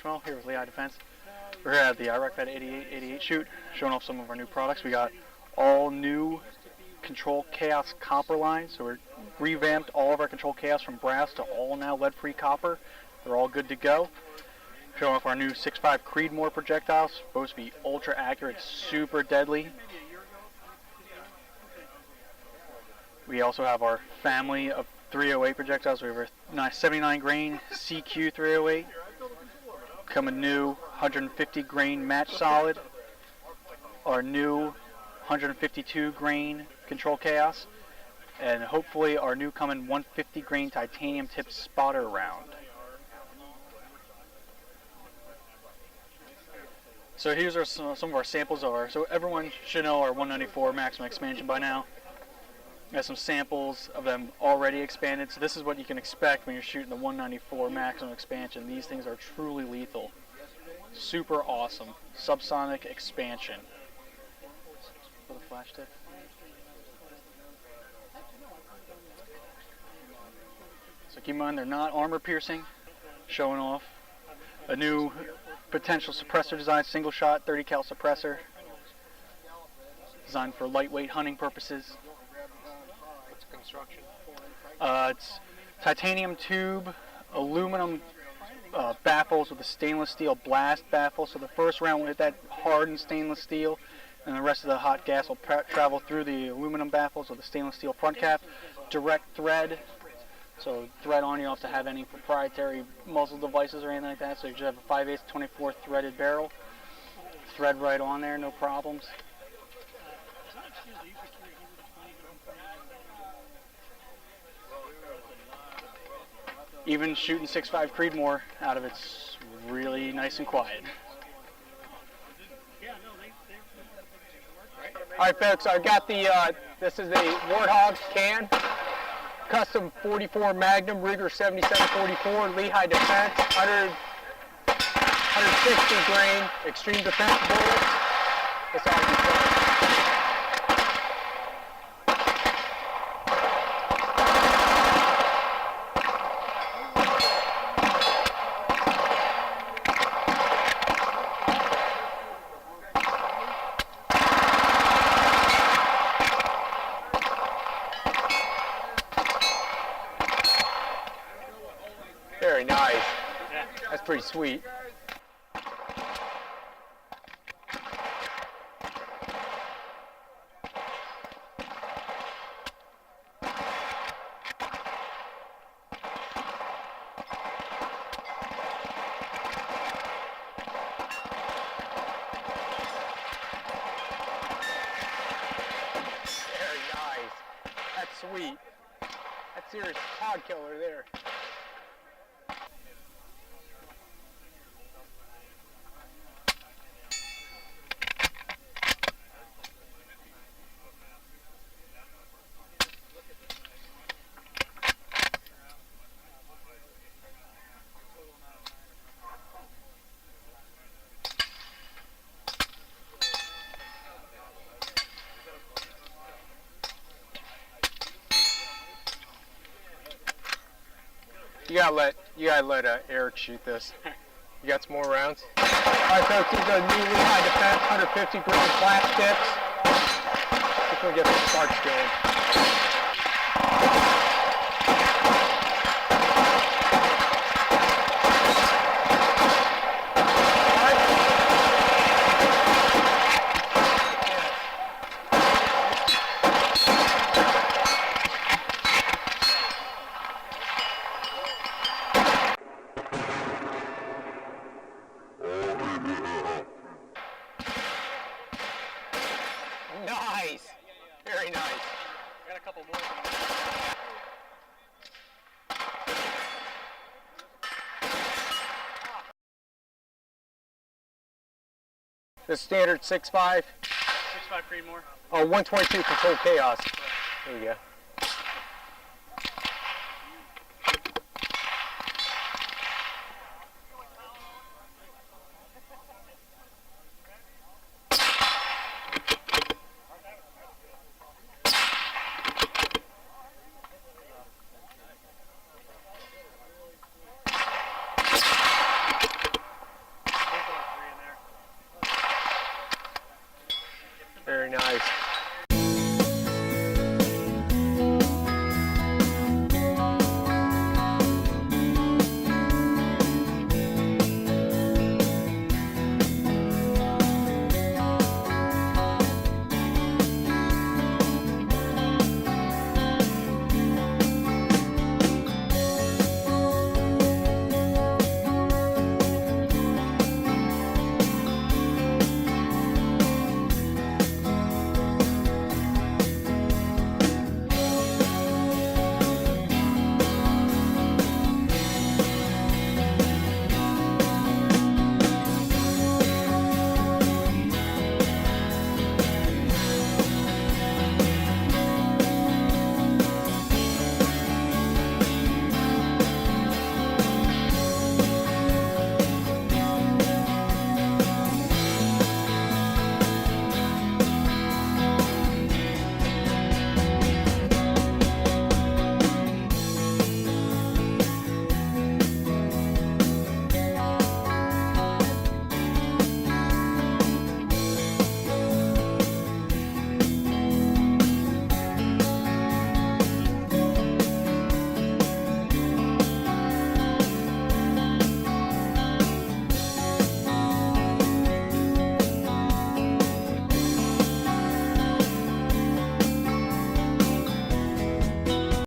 Schmo here with Lehigh Defense. We're here at the IV8888 shoot, showing off some of our new products. We got all new Control Chaos copper lines, so we're revamped all of our Control Chaos from brass to all now lead-free copper. They're all good to go. Showing off our new 6.5 Creedmoor projectiles, supposed to be ultra accurate, super deadly. We also have our family of 308 projectiles. We have our 79 grain CQ 308, coming new 150 grain match solid, our new 152 grain Control Chaos, and hopefully our new coming 150 grain titanium tip spotter round. So here's some of our samples of so everyone should know our 194 maximum expansion by now. Got some samples of them already expanded, so this is what you can expect when you're shooting the 194 maximum expansion. These things are truly lethal. Super awesome. Subsonic expansion. For the flash tip. So keep in mind they're not armor piercing. Showing off a new potential suppressor design, single shot 30 cal suppressor. Designed for lightweight hunting purposes. Construction. It's titanium tube, aluminum baffles with a stainless steel blast baffle. So the first round will hit that hardened stainless steel, and the rest of the hot gas will travel through the aluminum baffles with the stainless steel front cap. Direct thread, so thread on, you don't have to have any proprietary muzzle devices or anything like that. So you just have a 5/8 24 threaded barrel. Thread right on there, no problems. Even shooting 6.5 Creedmoor out of it's really nice and quiet. All right, folks, I've got the, this is the Warthog can, custom 44 Magnum, Rigger 7744, Lehigh Defense, 160 grain, extreme defense bullets. That's all we got. Very nice. That's pretty sweet. Very nice. That's sweet. That's serious hog killer there. You gotta let Eric shoot this. You got some more rounds? All right, folks, these are the new Lehigh Defense 150 grain flash tips. Just gonna get some sparks going. Nice. Very nice. Got a couple more. The standard 6.5. 6.5 Creedmoor. Oh, 122 Control Chaos. There we go. nice.